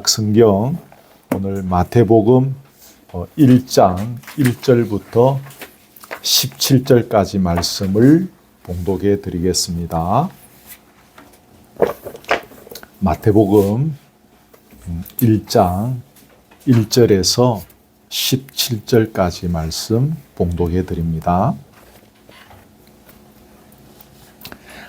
성경 오늘 마태복음 1장 1절부터 17절까지 말씀을 봉독해 드리겠습니다. 마태복음 1장 1절에서 17절까지 말씀 봉독해 드립니다.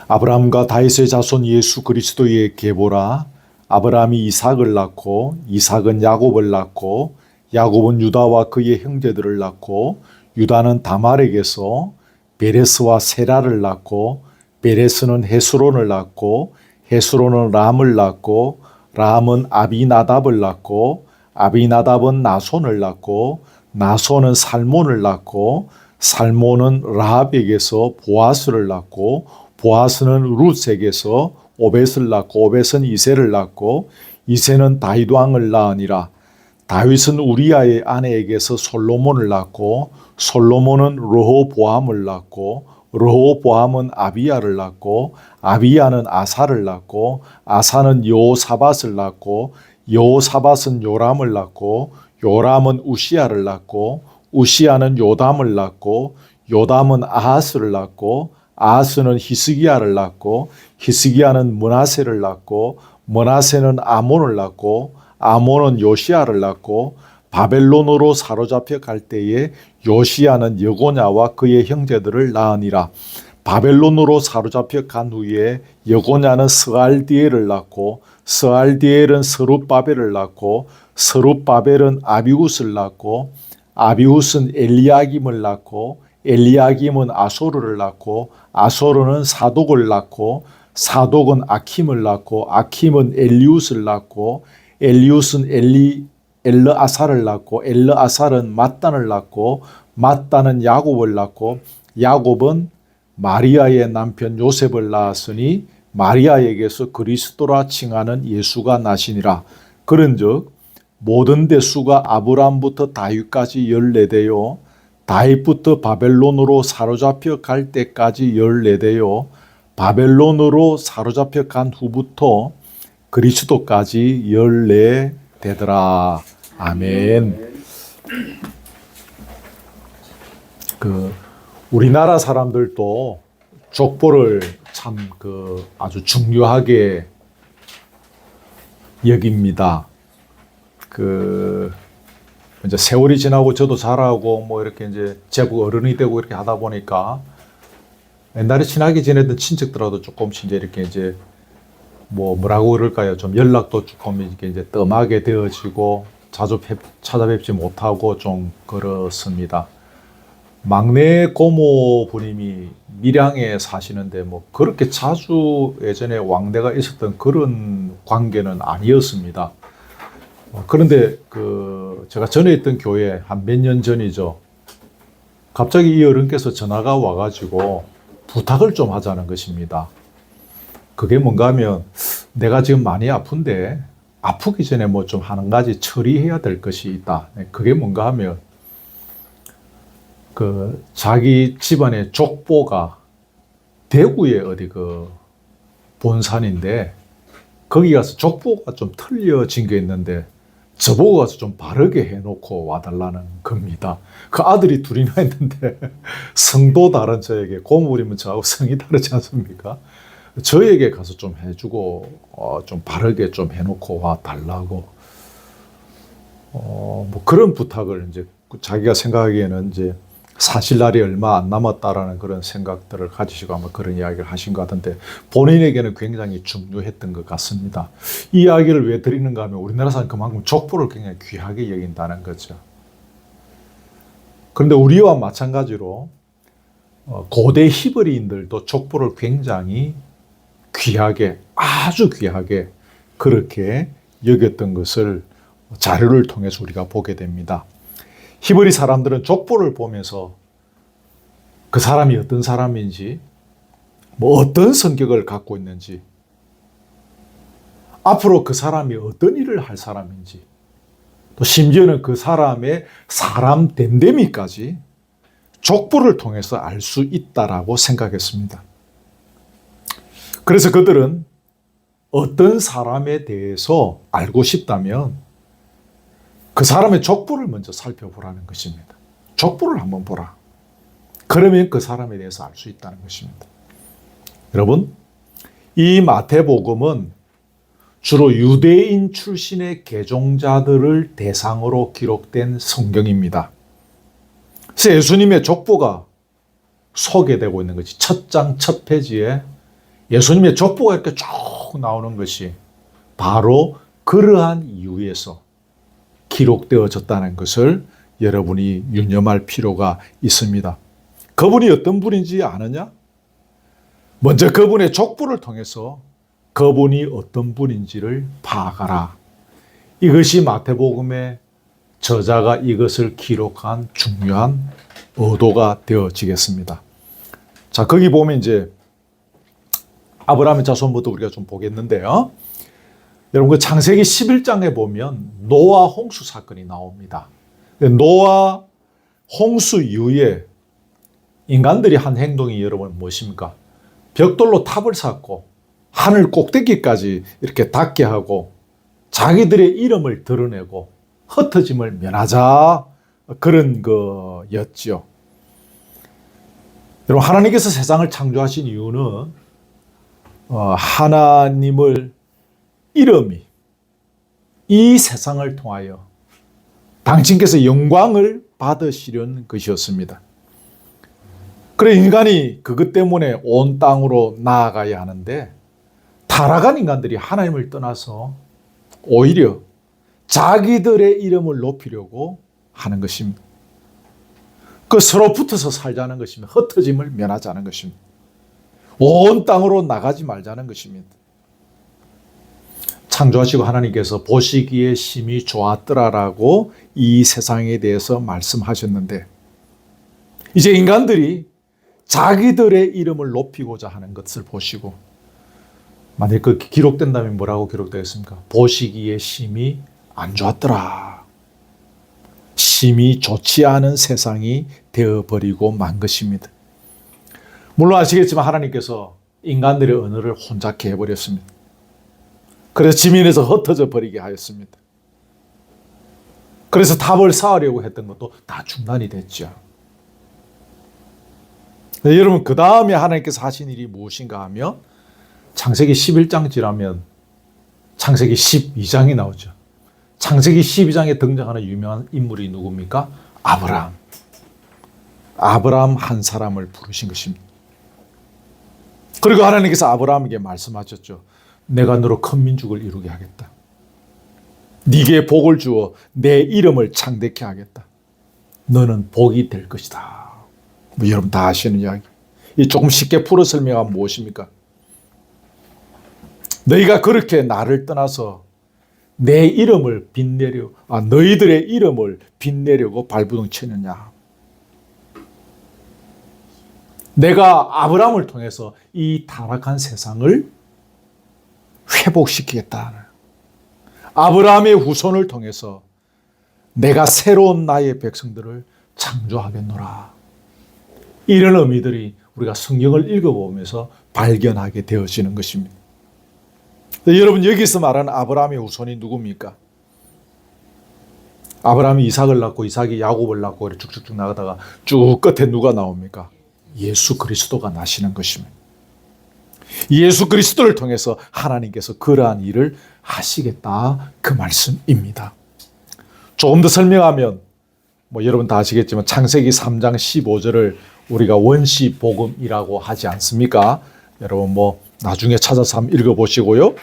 아브라함과 다윗의 자손 예수 그리스도의 계보라. 아브라함이 이삭을 낳고 이삭은 야곱을 낳고 야곱은 유다와 그의 형제들을 낳고 유다는 다말에게서 베레스와 세라를 낳고 베레스는 헤스론을 낳고 헤스론은 람을 낳고 람은 아비나답을 낳고 아비나답은 나손을 낳고 나손은 살몬을 낳고 살몬은 라합에게서 보아스를 낳고 보아스는 룻에게서 오벳을 낳고 오벳은 이새를 낳고 이새는 다윗 왕을 낳으니라. 다윗은 우리아의 아내에게서 솔로몬을 낳고 솔로몬은 르호보암을 낳고 르호보암은 아비야를 낳고 아비야는 아사를 낳고 아사는 여호사밧을 낳고 여호사밧은 요람을 낳고 요람은 우시야를 낳고 우시야는 요담을 낳고 요담은 아하스를 낳고 아하스는 히스기야를 낳고 히스기야는 므낫세를 낳고 므낫세는 아몬을 낳고 아몬은 요시야를 낳고 바벨론으로 사로잡혀 갈 때에 요시야는 여고냐와 그의 형제들을 낳으니라. 바벨론으로 사로잡혀 간 후에 여고냐는 스알디엘을 낳고 스알디엘은 스룹바벨을 낳고 스룹바벨은 아비훗을 낳고 아비훗은 엘리야김을 낳고 엘리야김은 아소르를 낳고 아소르는 사독을 낳고 사독은 아킴을 낳고 아킴은 엘리웃을 낳고 엘리웃은 엘르아살을 낳고 엘르아살은 맏단을 낳고 맏단은 야곱을 낳고 야곱은 마리아의 남편 요셉을 낳았으니 마리아에게서 그리스도라 칭하는 예수가 나시니라. 그런즉 모든 대수가 아브람부터 다윗까지 14대요 다윗부터 바벨론으로 사로잡혀 갈 때까지 14대요 바벨론으로 사로잡혀 간 후부터 그리스도까지 14대더라. 아멘. 우리나라 사람들도 족보를 참 아주 중요하게 여깁니다. 이제 세월이 지나고 저도 자라고 이렇게 이제 제국 어른이 되고 이렇게 하다 보니까 옛날에 친하게 지내던 친척들하고도 조금씩 이제 뭐라고 그럴까요? 좀 연락도 조금 이렇게 이제 뜸하게 되어지고 자주 찾아뵙지 못하고 좀 그렇습니다. 막내 고모 부님이 밀양에 사시는데 그렇게 자주 예전에 왕래가 있었던 그런 관계는 아니었습니다. 그런데 제가 전에 있던 교회 한 몇 년 전이죠. 갑자기 이 어른께서 전화가 와가지고 부탁을 좀 하자는 것입니다. 그게 뭔가 하면 내가 지금 많이 아픈데 아프기 전에 좀 한 가지 처리해야 될 것이 있다. 그게 뭔가 하면 자기 집안의 족보가 대구에 어디 본산인데 거기 가서 족보가 좀 틀려진 게 있는데 저보고 가서 좀 바르게 해놓고 와달라는 겁니다. 그 아들이 둘이나 있는데 성도 다른 저에게 고모부리면 저하고 성이 다르지 않습니까? 저에게 가서 좀 해주고 좀 바르게 좀 해놓고 와달라고 그런 부탁을 이제 자기가 생각하기에는 이제 사실 날이 얼마 안 남았다라는 그런 생각들을 가지시고 아마 그런 이야기를 하신 것 같은데 본인에게는 굉장히 중요했던 것 같습니다. 이 이야기를 왜 드리는가 하면 우리나라 사람 그만큼 족보를 굉장히 귀하게 여긴다는 거죠. 그런데 우리와 마찬가지로 고대 히브리인들도 족보를 굉장히 귀하게 아주 귀하게 그렇게 여겼던 것을 자료를 통해서 우리가 보게 됩니다. 히브리 사람들은 족보를 보면서 그 사람이 어떤 사람인지, 어떤 성격을 갖고 있는지, 앞으로 그 사람이 어떤 일을 할 사람인지, 또 심지어는 그 사람의 사람 됨됨이까지 족보를 통해서 알 수 있다라고 생각했습니다. 그래서 그들은 어떤 사람에 대해서 알고 싶다면 그 사람의 족보를 먼저 살펴보라는 것입니다. 족보를 한번 보라. 그러면 그 사람에 대해서 알 수 있다는 것입니다. 여러분, 이 마태복음은 주로 유대인 출신의 개종자들을 대상으로 기록된 성경입니다. 그래서 예수님의 족보가 소개되고 있는 것이 첫 장 첫 페이지에 예수님의 족보가 이렇게 쭉 나오는 것이 바로 그러한 이유에서 기록되어졌다는 것을 여러분이 유념할 필요가 있습니다. 그분이 어떤 분인지 아느냐? 먼저 그분의 족보를 통해서 그분이 어떤 분인지를 파악하라. 이것이 마태복음의 저자가 이것을 기록한 중요한 의도가 되어지겠습니다. 자, 거기 보면 이제 아브라함의 자손부터 우리가 좀 보겠는데요. 여러분, 그 창세기 11장에 보면 노아 홍수 사건이 나옵니다. 노아 홍수 이후에 인간들이 한 행동이 여러분 무엇입니까? 벽돌로 탑을 쌓고 하늘 꼭대기까지 이렇게 닿게 하고 자기들의 이름을 드러내고 흩어짐을 면하자, 그런 거였지요. 여러분, 하나님께서 세상을 창조하신 이유는 하나님을 이름이 이 세상을 통하여 당신께서 영광을 받으시려는 것이었습니다. 그래 인간이 그것 때문에 온 땅으로 나아가야 하는데 타락한 인간들이 하나님을 떠나서 오히려 자기들의 이름을 높이려고 하는 것입니다. 그 서로 붙어서 살자는 것입니다. 흩어짐을 면하자는 것입니다. 온 땅으로 나가지 말자는 것입니다. 창조하시고 하나님께서 보시기에 심히 좋았더라라고 이 세상에 대해서 말씀하셨는데 이제 인간들이 자기들의 이름을 높이고자 하는 것을 보시고 만약 그 기록된다면 뭐라고 기록되겠습니까? 보시기에 심히 안 좋았더라. 심히 좋지 않은 세상이 되어버리고 만 것입니다. 물론 아시겠지만 하나님께서 인간들의 언어를 혼잡케 해버렸습니다. 그래서 지면에서 흩어져 버리게 하였습니다. 그래서 탑을 쌓으려고 했던 것도 다 중단이 됐죠. 여러분, 그 다음에 하나님께서 하신 일이 무엇인가 하면 창세기 11장 지나면 창세기 12장이 나오죠. 창세기 12장에 등장하는 유명한 인물이 누굽니까? 아브라함. 아브라함 한 사람을 부르신 것입니다. 그리고 하나님께서 아브라함에게 말씀하셨죠. 내가 너로 큰 민족을 이루게 하겠다. 네게 복을 주어 내 이름을 창대케 하겠다. 너는 복이 될 것이다. 뭐 여러분 다 아시는 이야기. 이 조금 쉽게 풀어 설명하면 무엇입니까? 너희가 그렇게 나를 떠나서 내 이름을 너희들의 이름을 빛내려고 발부둥 치느냐. 내가 아브라함을 통해서 이 타락한 세상을 회복시키겠다. 아브라함의 후손을 통해서 내가 새로운 나의 백성들을 창조하겠노라. 이런 의미들이 우리가 성경을 읽어보면서 발견하게 되어지는 것입니다. 여러분, 여기서 말하는 아브라함의 후손이 누굽니까? 아브라함이 이삭을 낳고 이삭이 야곱을 낳고 쭉쭉쭉 나가다가 쭉 끝에 누가 나옵니까? 예수 그리스도가 나시는 것입니다. 예수 그리스도를 통해서 하나님께서 그러한 일을 하시겠다, 그 말씀입니다. 조금 더 설명하면 여러분 다 아시겠지만 창세기 3장 15절을 우리가 원시복음이라고 하지 않습니까? 여러분 나중에 찾아서 한번 읽어보시고요.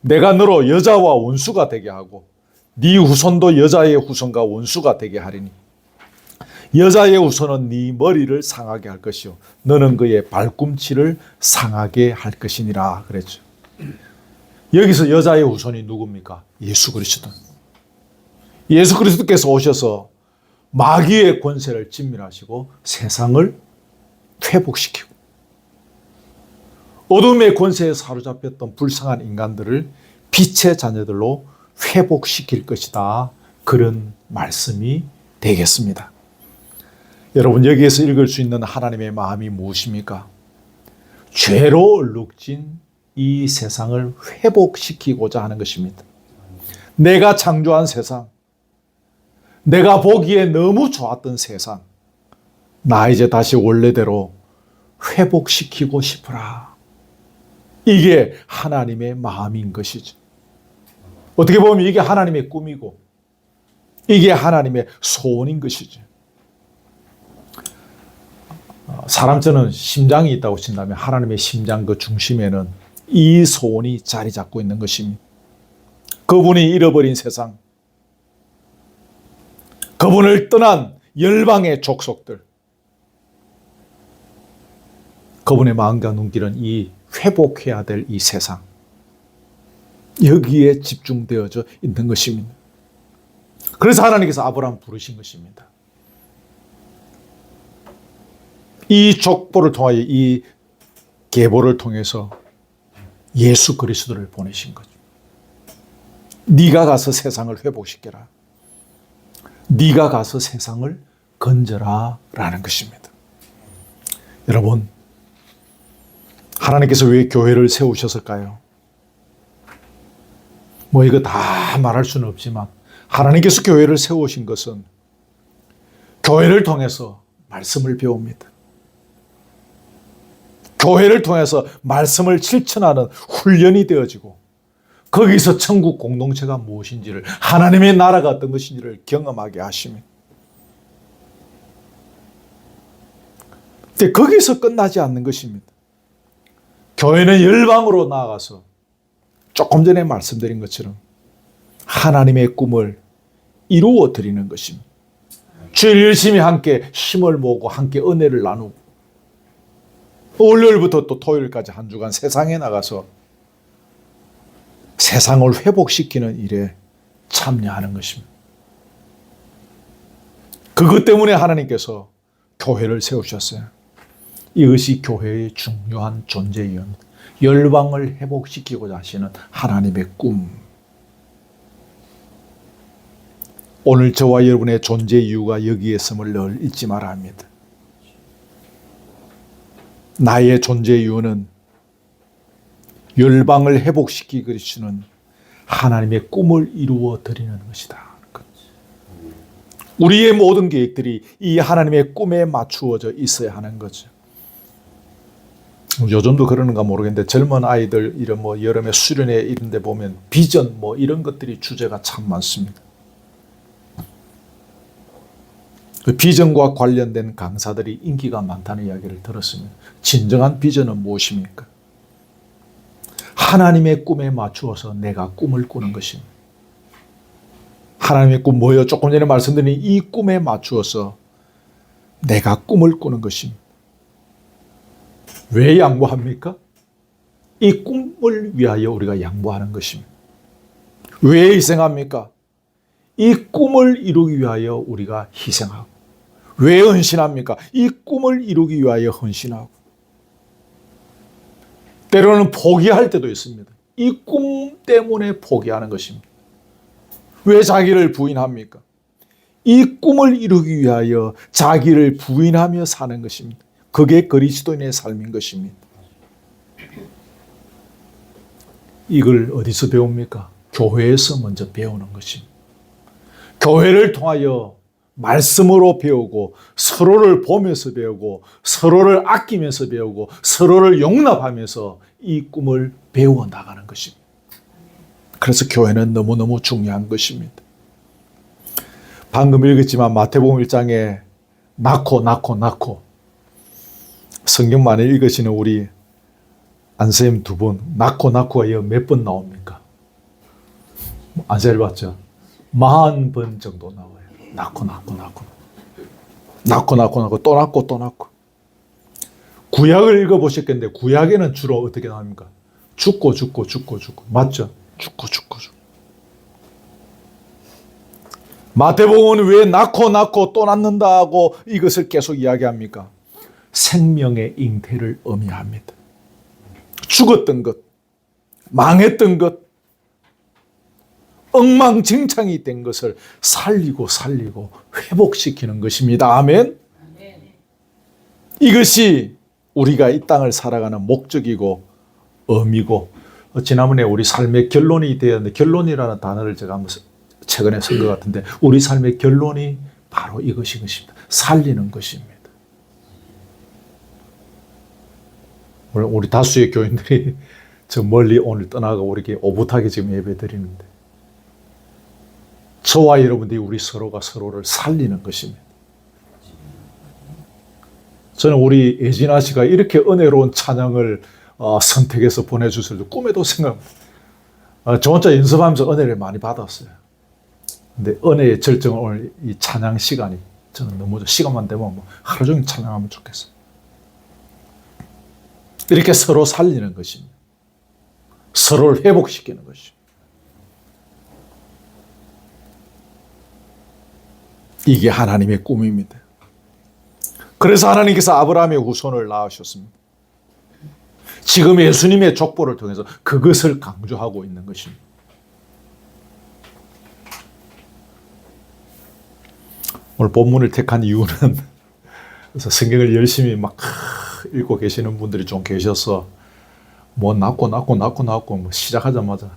내가 너로 여자와 원수가 되게 하고 네 후손도 여자의 후손과 원수가 되게 하리니 여자의 후손은 네 머리를 상하게 할 것이요 너는 그의 발꿈치를 상하게 할 것이니라 그랬죠. 여기서 여자의 후손이 누굽니까? 예수 그리스도. 예수 그리스도께서 오셔서 마귀의 권세를 진멸하시고 세상을 회복시키고 어둠의 권세에 사로잡혔던 불쌍한 인간들을 빛의 자녀들로 회복시킬 것이다. 그런 말씀이 되겠습니다. 여러분, 여기에서 읽을 수 있는 하나님의 마음이 무엇입니까? 죄로 얼룩진 이 세상을 회복시키고자 하는 것입니다. 내가 창조한 세상, 내가 보기에 너무 좋았던 세상, 나 이제 다시 원래대로 회복시키고 싶어라. 이게 하나님의 마음인 것이죠. 어떻게 보면 이게 하나님의 꿈이고 이게 하나님의 소원인 것이죠. 사람처럼 심장이 있다고 친다면 하나님의 심장 그 중심에는 이 소원이 자리 잡고 있는 것입니다. 그분이 잃어버린 세상, 그분을 떠난 열방의 족속들, 그분의 마음과 눈길은 이 회복해야 될 이 세상, 여기에 집중되어져 있는 것입니다. 그래서 하나님께서 아브라함 부르신 것입니다. 이 족보를 통하여 이 계보를 통해서 예수 그리스도를 보내신 거죠. 네가 가서 세상을 회복시켜라. 네가 가서 세상을 건져라 라는 것입니다. 여러분, 하나님께서 왜 교회를 세우셨을까요? 뭐 이거 다 말할 수는 없지만 하나님께서 교회를 세우신 것은 교회를 통해서 말씀을 배웁니다. 교회를 통해서 말씀을 실천하는 훈련이 되어지고 거기서 천국 공동체가 무엇인지를, 하나님의 나라가 어떤 것인지를 경험하게 하십니다. 근데 거기서 끝나지 않는 것입니다. 교회는 열방으로 나아가서 조금 전에 말씀드린 것처럼 하나님의 꿈을 이루어 드리는 것입니다. 주일 열심히 함께 힘을 모으고 함께 은혜를 나누고 월요일부터 또 토요일까지 한 주간 세상에 나가서 세상을 회복시키는 일에 참여하는 것입니다. 그것 때문에 하나님께서 교회를 세우셨어요. 이것이 교회의 중요한 존재 이유입니다. 열방을 회복시키고자 하시는 하나님의 꿈. 오늘 저와 여러분의 존재 이유가 여기에 있음을 늘 잊지 말아야 합니다. 나의 존재 이유는 열방을 회복시키기 위해서는 하나님의 꿈을 이루어 드리는 것이다. 우리의 모든 계획들이 이 하나님의 꿈에 맞추어져 있어야 하는 거죠. 요즘도 그러는가 모르겠는데 젊은 아이들 이런 뭐 여름에 수련회 이런 데 보면 비전 뭐 이런 것들이 주제가 참 많습니다. 그 비전과 관련된 강사들이 인기가 많다는 이야기를 들었습니다. 진정한 비전은 무엇입니까? 하나님의 꿈에 맞추어서 내가 꿈을 꾸는 것입니다. 하나님의 꿈 뭐예요? 조금 전에 말씀드린 이 꿈에 맞추어서 내가 꿈을 꾸는 것입니다. 왜 양보합니까? 이 꿈을 위하여 우리가 양보하는 것입니다. 왜 희생합니까? 이 꿈을 이루기 위하여 우리가 희생하고. 왜 헌신합니까? 이 꿈을 이루기 위하여 헌신하고. 때로는 포기할 때도 있습니다. 이 꿈 때문에 포기하는 것입니다. 왜 자기를 부인합니까? 이 꿈을 이루기 위하여 자기를 부인하며 사는 것입니다. 그게 그리스도인의 삶인 것입니다. 이걸 어디서 배웁니까? 교회에서 먼저 배우는 것입니다. 교회를 통하여 말씀으로 배우고 서로를 보면서 배우고 서로를 아끼면서 배우고 서로를 용납하면서 이 꿈을 배워 나가는 것입니다. 그래서 교회는 너무너무 중요한 것입니다. 방금 읽었지만 마태복음 1장에 낳고 성경 많이 읽으시는 우리 안쌤 두 분 낳고가 몇 번 나옵니까? 안 잘 봤죠? 40번 정도 나와요. 낳고 또 낳고. 구약을 읽어보셨겠는데 구약에는 주로 어떻게 나옵니까? 죽고 맞죠? 죽고. 마태복음은 왜 낳고 또 낳는다고 이것을 계속 이야기합니까? 생명의 잉태를 의미합니다. 죽었던 것, 망했던 것, 엉망진창이 된 것을 살리고 회복시키는 것입니다. 아멘. 이것이 우리가 이 땅을 살아가는 목적이고 의미고, 지난번에 우리 삶의 결론이 되었는데, 결론이라는 단어를 제가 한번 최근에 쓴 것 같은데, 우리 삶의 결론이 바로 이것입니다. 살리는 것입니다. 우리 다수의 교인들이 저 멀리 오늘 떠나가고 이렇게 오붓하게 지금 예배 드리는데, 저와 여러분들이 우리 서로가 서로를 살리는 것입니다. 저는 우리 예진아 씨가 이렇게 은혜로운 찬양을 선택해서 보내주실 줄 꿈에도 생각, 저 혼자 연습하면서 은혜를 많이 받았어요. 근데 은혜의 절정은 오늘 이 찬양 시간이 저는 너무 시간만 되면 뭐 하루 종일 찬양하면 좋겠어요. 이렇게 서로 살리는 것입니다. 서로를 회복시키는 것입니다. 이게 하나님의 꿈입니다. 그래서 하나님께서 아브라함의 후손을 낳으셨습니다. 지금 예수님의 족보를 통해서 그것을 강조하고 있는 것입니다. 오늘 본문을 택한 이유는 그래서 성경을 열심히 막 읽고 계시는 분들이 좀 계셔서 뭐 낳고 뭐 시작하자마자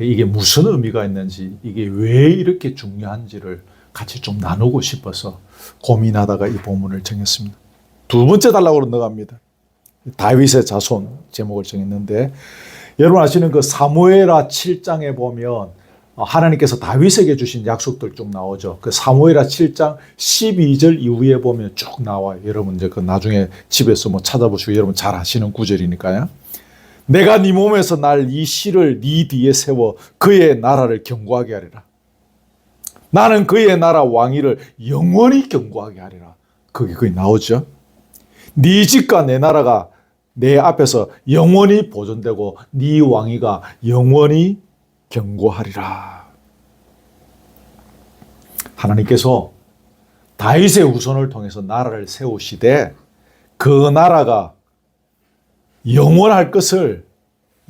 이게 무슨 의미가 있는지, 이게 왜 이렇게 중요한지를 같이 좀 나누고 싶어서 고민하다가 이 본문을 정했습니다. 두 번째 단락으로 넘어갑니다. 다윗의 자손 제목을 정했는데, 여러분 아시는 그 사무엘하 7장에 보면 하나님께서 다윗에게 주신 약속들 쭉 나오죠. 그 사무엘하 7장 12절 이후에 보면 쭉 나와요. 여러분 이제 그 나중에 집에서 뭐 찾아보시고 여러분 잘 아시는 구절이니까요. 내가 네 몸에서 날 이 씨를 네 뒤에 세워 그의 나라를 견고하게 하리라. 나는 그의 나라 왕위를 영원히 견고하게 하리라. 거기 나오죠. 네 집과 내 나라가 내 앞에서 영원히 보존되고 네 왕위가 영원히 견고하리라. 하나님께서 다윗의 후손을 통해서 나라를 세우시되 그 나라가 영원할 것을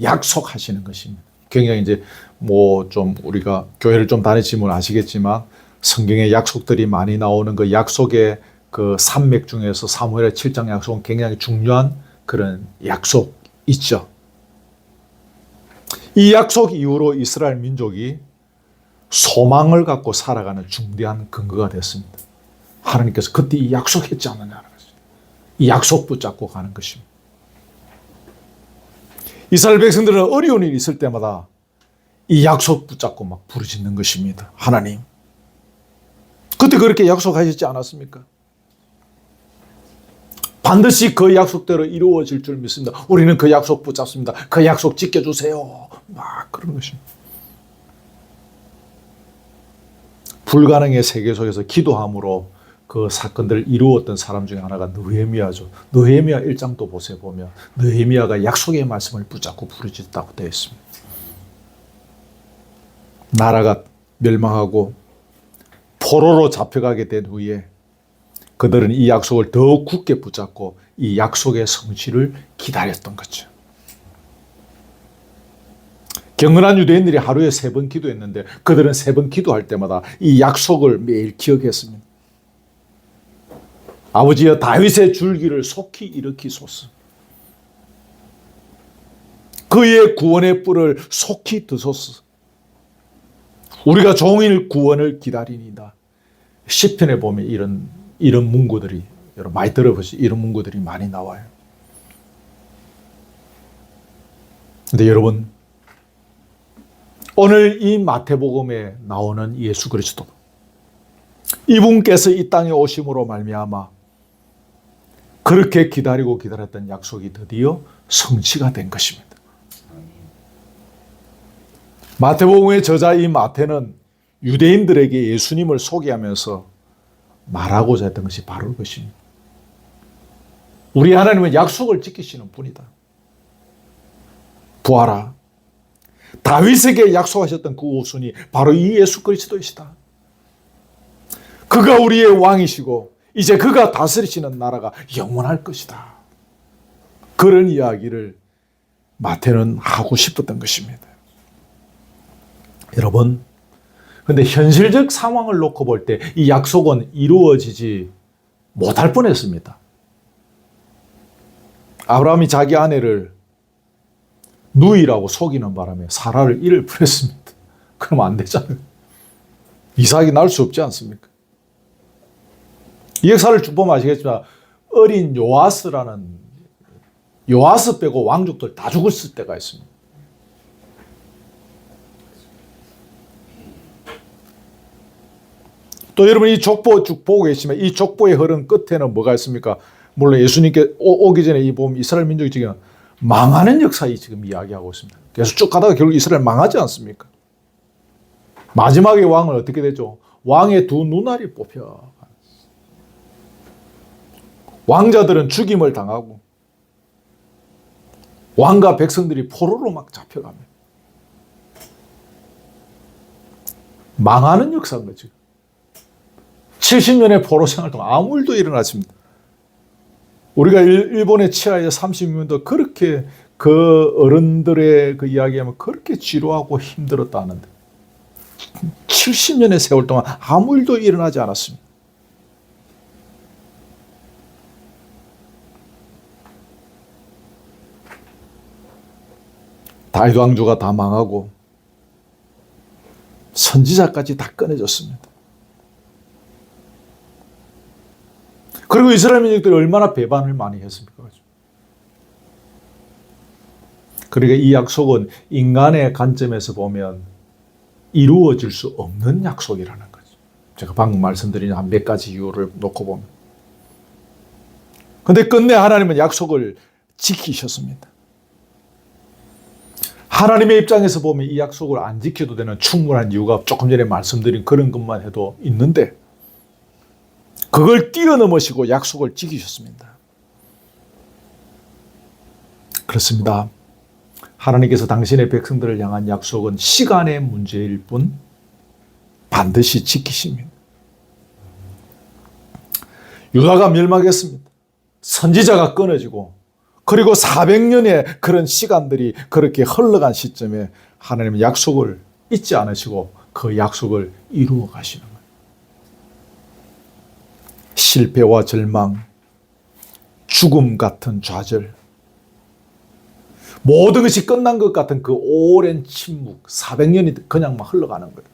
약속하시는 것입니다. 굉장히 이제 뭐 좀 우리가 교회를 좀 다니시면 아시겠지만 성경에 약속들이 많이 나오는 그 약속의 그 산맥 중에서 사무엘하 7장 약속은 굉장히 중요한 그런 약속 있죠. 이 약속 이후로 이스라엘 민족이 소망을 갖고 살아가는 중대한 근거가 됐습니다. 하나님께서 그때 이 약속했지 않느냐는 것입니다. 이 약속 붙잡고 가는 것입니다. 이스라엘 백성들은 어려운 일이 있을 때마다 이 약속 붙잡고 막 부르짖는 것입니다. 하나님, 그때 그렇게 약속하셨지 않았습니까? 반드시 그 약속대로 이루어질 줄 믿습니다. 우리는 그 약속 붙잡습니다. 그 약속 지켜주세요. 막 그런 것입니다. 불가능의 세계 속에서 기도함으로 그 사건들을 이루었던 사람 중에 하나가 느헤미야죠. 느헤미야 1장도 보세요. 보면 느헤미야가 약속의 말씀을 붙잡고 부르짖었다고 되어 있습니다. 나라가 멸망하고 포로로 잡혀가게 된 후에 그들은 이 약속을 더욱 굳게 붙잡고 이 약속의 성취를 기다렸던 거죠. 경건한 유대인들이 하루에 3번 기도했는데 그들은 3번 기도할 때마다 이 약속을 매일 기억했습니다. 아버지여 다윗의 줄기를 속히 일으키소서. 그의 구원의 뿔을 속히 드소서. 우리가 종일 구원을 기다리니다. 시편에 보면 이런 문구들이, 여러분 많이 들어보시죠. 이런 문구들이 많이 나와요. 근데 여러분, 오늘 이 마태복음에 나오는 예수 그리스도, 이분께서 이 땅에 오심으로 말미암아 그렇게 기다리고 기다렸던 약속이 드디어 성취가 된 것입니다. 마태복음의 저자 이 마태는 유대인들에게 예수님을 소개하면서 말하고자 했던 것이 바로 그것입니다. 우리 하나님은 약속을 지키시는 분이다. 보아라, 다윗에게 약속하셨던 그 후손이 바로 이 예수 그리스도이시다. 그가 우리의 왕이시고 이제 그가 다스리시는 나라가 영원할 것이다. 그런 이야기를 마태는 하고 싶었던 것입니다. 여러분, 근데 현실적 상황을 놓고 볼 때 이 약속은 이루어지지 못할 뻔했습니다. 아브라함이 자기 아내를 누이라고 속이는 바람에 사라를 이를 버렸습니다. 그러면 안 되잖아요. 이삭이 날 수 없지 않습니까? 이 역사를 쭉 보면 아시겠지만 어린 요아스 빼고 왕족들 다 죽었을 때가 있습니다. 또 여러분 이 족보 쭉 보고 계시면 이 족보의 흐름 끝에는 뭐가 있습니까? 물론 예수님께 오기 전에 이 보면 이스라엘 민족이 지금 망하는 역사에 지금 이야기하고 있습니다. 계속 쭉 가다가 결국 이스라엘 망하지 않습니까? 마지막에 왕은 어떻게 되죠? 왕의 두 눈알이 뽑혀. 왕자들은 죽임을 당하고 왕과 백성들이 포로로 막 잡혀갑니다. 망하는 역사인 거죠. 70년의 포로 생활 동안 아무 일도 일어났습니다. 우리가 일본에 치하에 30년도 그렇게 그 어른들의 그 이야기하면 그렇게 지루하고 힘들었다 하는데 70년의 세월 동안 아무 일도 일어나지 않았습니다. 다윗 왕조가 다 망하고 선지자까지 다 꺼내졌습니다. 그리고 이스라엘 민족들이 얼마나 배반을 많이 했습니까? 그러니까 이 약속은 인간의 관점에서 보면 이루어질 수 없는 약속이라는 거죠. 제가 방금 말씀드린 한 몇 가지 이유를 놓고 보면. 그런데 끝내 하나님은 약속을 지키셨습니다. 하나님의 입장에서 보면 이 약속을 안 지켜도 되는 충분한 이유가 조금 전에 말씀드린 그런 것만 해도 있는데 그걸 뛰어넘으시고 약속을 지키셨습니다. 그렇습니다. 하나님께서 당신의 백성들을 향한 약속은 시간의 문제일 뿐 반드시 지키십니다. 유다가 멸망했습니다. 선지자가 끊어지고 그리고 400년의 그런 시간들이 그렇게 흘러간 시점에 하나님은 약속을 잊지 않으시고 그 약속을 이루어 가시는 거예요. 실패와 절망, 죽음 같은 좌절, 모든 것이 끝난 것 같은 그 오랜 침묵, 400년이 그냥 막 흘러가는 거예요.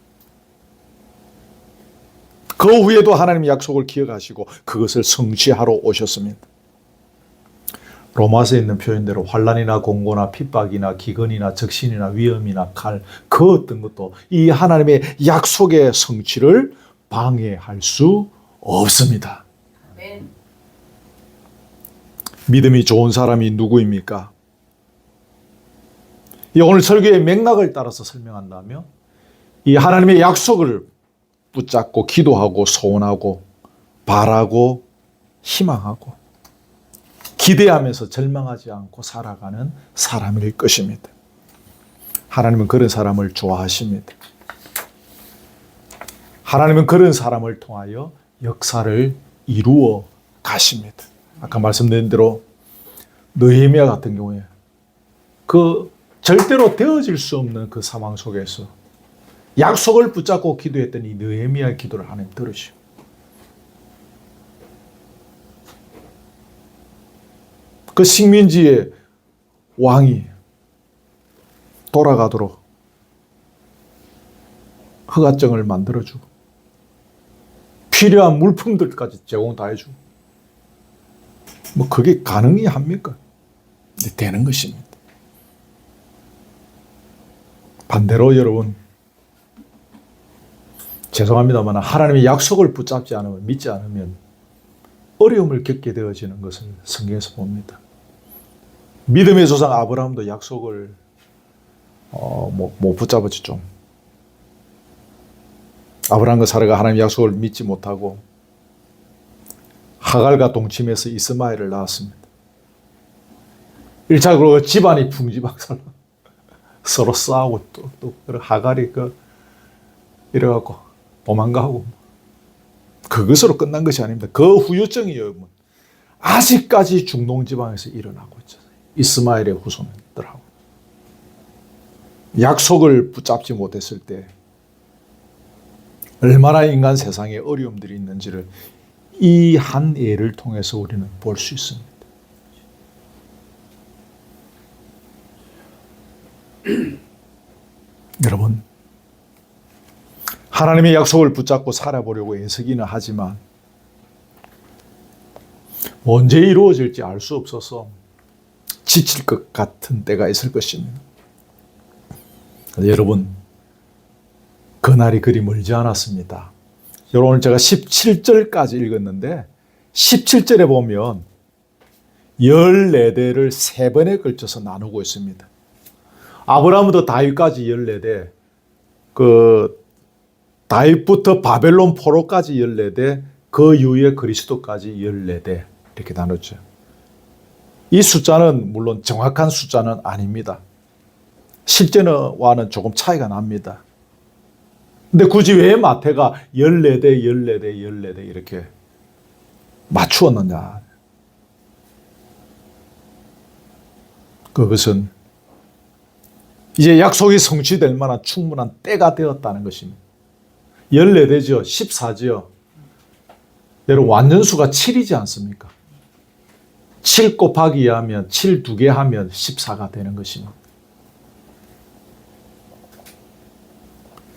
그 후에도 하나님의 약속을 기억하시고 그것을 성취하러 오셨습니다. 로마서에 있는 표현대로 환난이나 공고나 핍박이나 기근이나 적신이나 위험이나 칼, 그 어떤 것도 이 하나님의 약속의 성취를 방해할 수 없습니다. 아멘. 믿음이 좋은 사람이 누구입니까? 오늘 설교의 맥락을 따라서 설명한다면 이 하나님의 약속을 붙잡고 기도하고 소원하고 바라고 희망하고 기대하면서 절망하지 않고 살아가는 사람일 것입니다. 하나님은 그런 사람을 좋아하십니다. 하나님은 그런 사람을 통하여 역사를 이루어 가십니다. 아까 말씀드린 대로 느헤미야 같은 경우에 그 절대로 되어질 수 없는 그 상황 속에서 약속을 붙잡고 기도했던 이 느헤미야의 기도를 하나님 들으시고 그 식민지의 왕이 돌아가도록 허가증을 만들어주고 필요한 물품들까지 제공 다 해주고 뭐 그게 가능이 합니까? 되는 것입니다. 반대로 여러분 죄송합니다만 하나님의 약속을 붙잡지 않으면 믿지 않으면 어려움을 겪게 되어지는 것을 성경에서 봅니다. 믿음의 조상 아브라함도 약속을 못 붙잡았지 좀. 아브라함과 사라가 하나님의 약속을 믿지 못하고 하갈과 동침해서 이스마엘을 낳았습니다. 1차적으로 집안이 풍지박산 서로 싸우고 또 하갈이 이래갖고 도망가고 그것으로 끝난 것이 아닙니다. 그 후유증이 여러분 아직까지 중동 지방에서 일어나고 있잖아요. 이스마엘의 후손들하고 약속을 붙잡지 못했을 때 얼마나 인간 세상에 어려움들이 있는지를 이 한 예를 통해서 우리는 볼 수 있습니다. 여러분, 하나님의 약속을 붙잡고 살아보려고 애쓰기는 하지만 언제 이루어질지 알 수 없어서 지칠 것 같은 때가 있을 것입니다. 여러분, 그날이 그리 멀지 않았습니다. 여러분, 오늘 제가 17절까지 읽었는데 17절에 보면 14대를 3번에 걸쳐서 나누고 있습니다. 아브라함부터 다윗까지 14대, 다윗부터 바벨론 포로까지 14대, 그 이후에 그리스도까지 14대 이렇게 나눴죠. 이 숫자는 물론 정확한 숫자는 아닙니다. 실제와는 조금 차이가 납니다. 근데 굳이 왜 마태가 14대, 14대, 14대 이렇게 맞추었느냐? 그것은 이제 약속이 성취될 만한 충분한 때가 되었다는 것입니다. 14대죠. 14죠. 여러분, 완전수가 7이지 않습니까? 7 곱하기 2 하면 7 2개 하면 14가 되는 것입니다.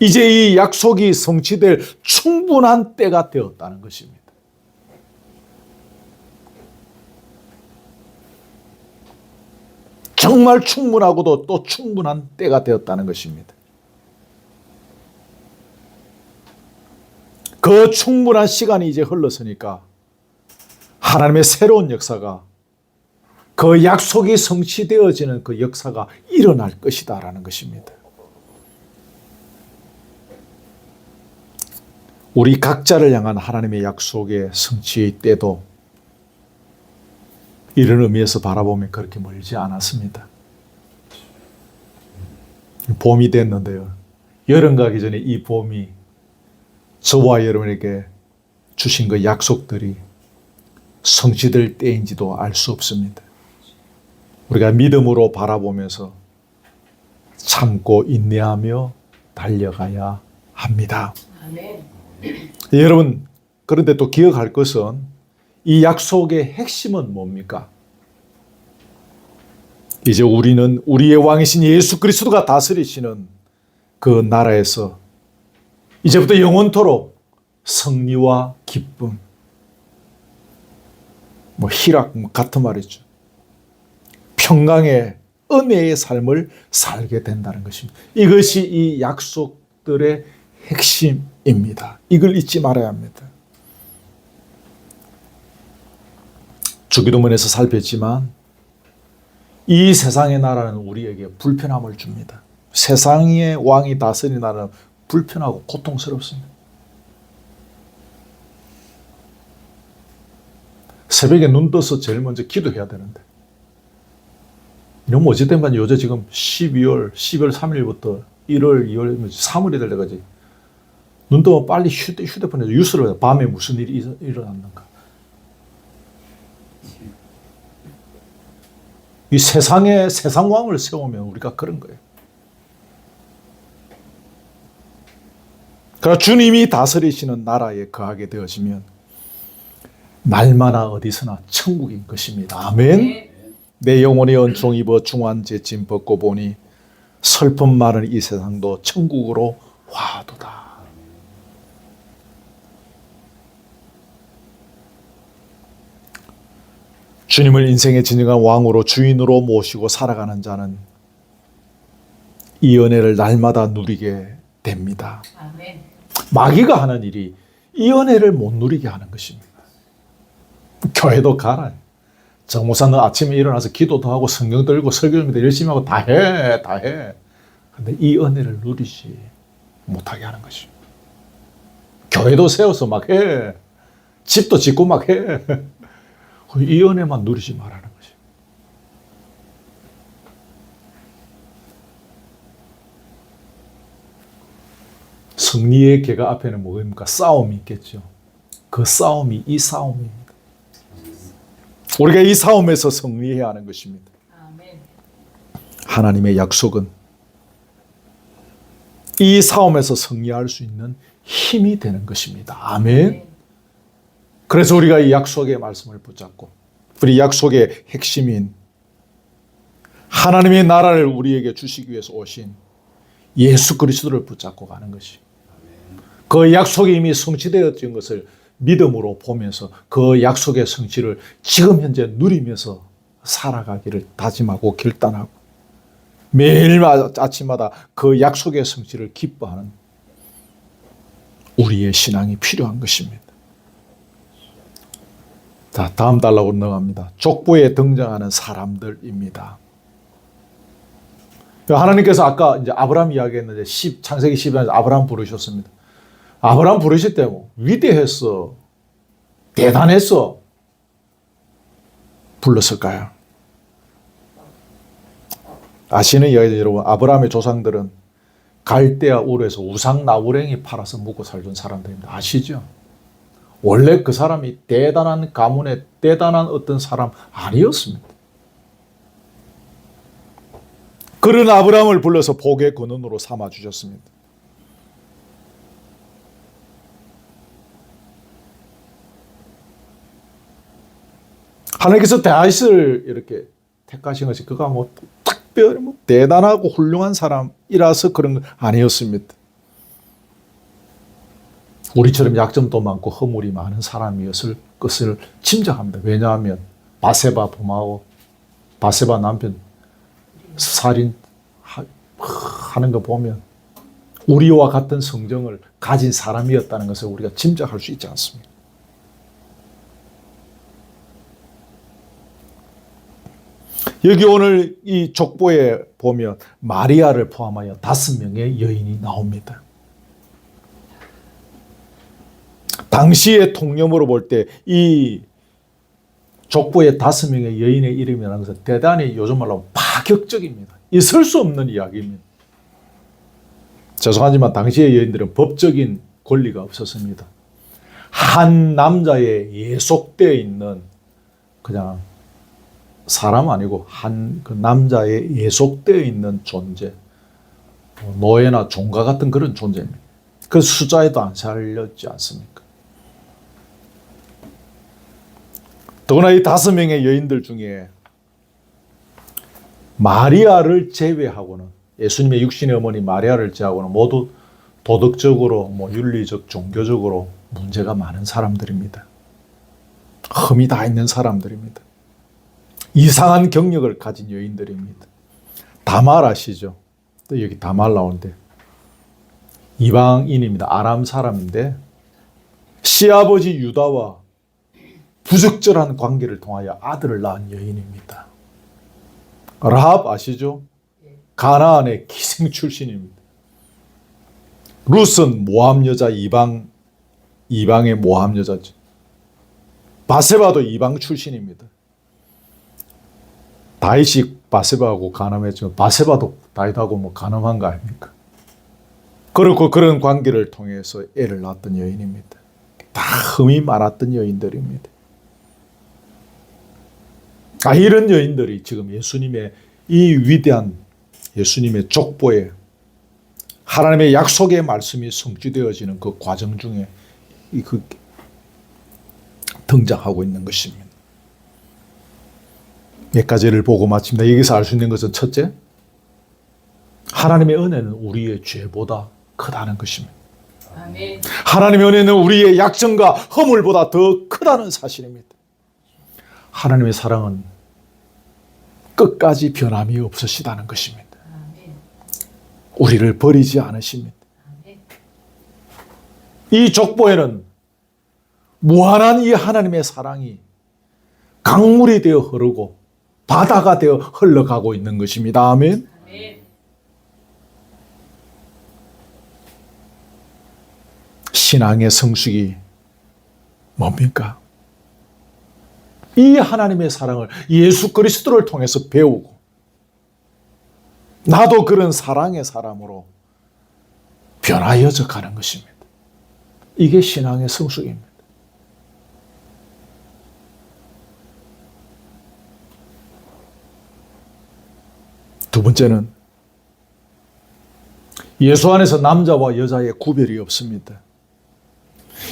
이제 이 약속이 성취될 충분한 때가 되었다는 것입니다. 정말 충분하고도 또 충분한 때가 되었다는 것입니다. 그 충분한 시간이 이제 흘렀으니까 하나님의 새로운 역사가, 그 약속이 성취되어지는 그 역사가 일어날 것이다라는 것입니다. 우리 각자를 향한 하나님의 약속의 성취의 때도 이런 의미에서 바라보면 그렇게 멀지 않았습니다. 봄이 됐는데요. 여름 가기 전에 이 봄이 저와 여러분에게 주신 그 약속들이 성취될 때인지도 알 수 없습니다. 우리가 믿음으로 바라보면서 참고 인내하며 달려가야 합니다. 아멘. 여러분, 그런데 또 기억할 것은 이 약속의 핵심은 뭡니까? 이제 우리는 우리의 왕이신 예수 그리스도가 다스리시는 그 나라에서 이제부터 영원토록 승리와 기쁨, 희락 같은 말이죠. 평강의 은혜의 삶을 살게 된다는 것입니다. 이것이 이 약속들의 핵심입니다. 이걸 잊지 말아야 합니다. 주기도문에서 살폈지만 이 세상의 나라는 우리에게 불편함을 줍니다. 세상의 왕이 다스리는 나라는 불편하고 고통스럽습니다. 새벽에 눈 떠서 제일 먼저 기도해야 되는데, 이러면 어찌된 간에 요새 지금 12월 3일부터 1월, 2월, 3월이 될 때까지 눈 뜨면 빨리 휴대폰에서 뉴스를 해요. 밤에 무슨 일이 일어났는가. 이 세상에 세상왕을 세우면 우리가 그런 거예요. 그러나 주님이 다스리시는 나라에 거하게 되어지면 날마다 어디서나 천국인 것입니다. 아멘. 내 영혼의 은총 입어 중환제 짐 벗고 보니 슬픔 많은 이 세상도 천국으로 화도다. 주님을 인생의 진정한 왕으로 주인으로 모시고 살아가는 자는 이 은혜를 날마다 누리게 됩니다. 아멘. 마귀가 하는 일이 이 은혜를 못 누리게 하는 것입니다. 교회도 가라. 정모사 너 아침에 일어나서 기도도 하고 성경 들고 설교도 열심히 하고 다 해. 근데 이 은혜를 누리지 못하게 하는 것입니다. 교회도 세워서 막 해. 집도 짓고 막 해. 이 은혜만 누리지 말라는 것이에요. 승리의 계가 앞에는 뭐입니까? 싸움이 있겠죠. 그 싸움이 이 싸움입니다. 우리가 이 싸움에서 승리해야 하는 것입니다. 아멘. 하나님의 약속은 이 싸움에서 승리할 수 있는 힘이 되는 것입니다. 아멘. 그래서 우리가 이 약속의 말씀을 붙잡고 우리 약속의 핵심인 하나님의 나라를 우리에게 주시기 위해서 오신 예수 그리스도를 붙잡고 가는 것이. 그 약속이 이미 성취되었던 것을 믿음으로 보면서 그 약속의 성취를 지금 현재 누리면서 살아가기를 다짐하고 결단하고 매일 아침마다 그 약속의 성취를 기뻐하는 우리의 신앙이 필요한 것입니다. 자, 다음 단락으로 넘어갑니다. 족보에 등장하는 사람들입니다. 하나님께서 아까 이제 아브라함 이야기했는데 창세기 10장에서 아브라함 부르셨습니다. 아브라함 부르실 때 위대했어, 대단했어 불렀을까요? 아시는 이야기죠, 여러분. 아브라함의 조상들은 갈대아 우르에서 우상 나무랭이 팔아서 먹고 살던 사람들입니다. 아시죠? 원래 그 사람이 대단한 가문의 대단한 어떤 사람 아니었습니다. 그런 아브라함을 불러서 복의 근원으로 삼아 주셨습니다. 하나님께서 다윗을 이렇게 택하신 것이 그가 뭐 특별히 뭐 대단하고 훌륭한 사람이라서 그런 건 아니었습니다. 우리처럼 약점도 많고 허물이 많은 사람이었을 것을 짐작합니다. 왜냐하면 바세바 부마오, 바세바 남편 살인 하는 거 보면 우리와 같은 성정을 가진 사람이었다는 것을 우리가 짐작할 수 있지 않습니까? 여기 오늘 이 족보에 보면 마리아를 포함하여 5명의 여인이 나옵니다. 당시의 통념으로 볼 때 이 족보에 5명의 여인의 이름이라는 것은 대단히 요즘 말로 파격적입니다. 있을 수 없는 이야기입니다. 죄송하지만 당시의 여인들은 법적인 권리가 없었습니다. 한 남자에 예속되어 있는 그냥 사람 아니고 한 그 남자에 예속되어 있는 존재, 노예나 종가 같은 그런 존재입니다. 그 숫자에도 안 살렸지 않습니까? 더구나 이 5명의 여인들 중에 마리아를 제외하고는, 예수님의 육신의 어머니 마리아를 제외하고는 모두 도덕적으로, 윤리적, 종교적으로 문제가 많은 사람들입니다. 흠이 다 있는 사람들입니다. 이상한 경력을 가진 여인들입니다. 다말 아시죠? 또 여기 다말 나오는데 이방인입니다. 아람 사람인데 시아버지 유다와 부적절한 관계를 통하여 아들을 낳은 여인입니다. 라합 아시죠? 가나안의 기생 출신입니다. 룻은 모압 여자, 이방의 모압 여자죠. 바세바도 이방 출신입니다. 다윗이 바세바하고 가늠했지만 바세바도 다윗하고 가늠한 거 아닙니까? 그렇고 그런 관계를 통해서 애를 낳았던 여인입니다. 다 흠이 많았던 여인들입니다. 이런 여인들이 지금 예수님의 이 위대한 예수님의 족보에 하나님의 약속의 말씀이 성취되어지는 그 과정 중에 등장하고 있는 것입니다. 몇 가지를 보고 마칩니다. 여기서 알 수 있는 것은 첫째, 하나님의 은혜는 우리의 죄보다 크다는 것입니다. 아멘. 하나님의 은혜는 우리의 약점과 허물보다 더 크다는 사실입니다. 하나님의 사랑은 끝까지 변함이 없으시다는 것입니다. 아멘. 우리를 버리지 않으십니다. 아멘. 이 족보에는 무한한 이 하나님의 사랑이 강물이 되어 흐르고 바다가 되어 흘러가고 있는 것입니다. 아멘. 아멘. 신앙의 성숙이 뭡니까? 이 하나님의 사랑을 예수 그리스도를 통해서 배우고 나도 그런 사랑의 사람으로 변하여져 가는 것입니다. 이게 신앙의 성숙입니다. 두 번째는 예수 안에서 남자와 여자의 구별이 없습니다.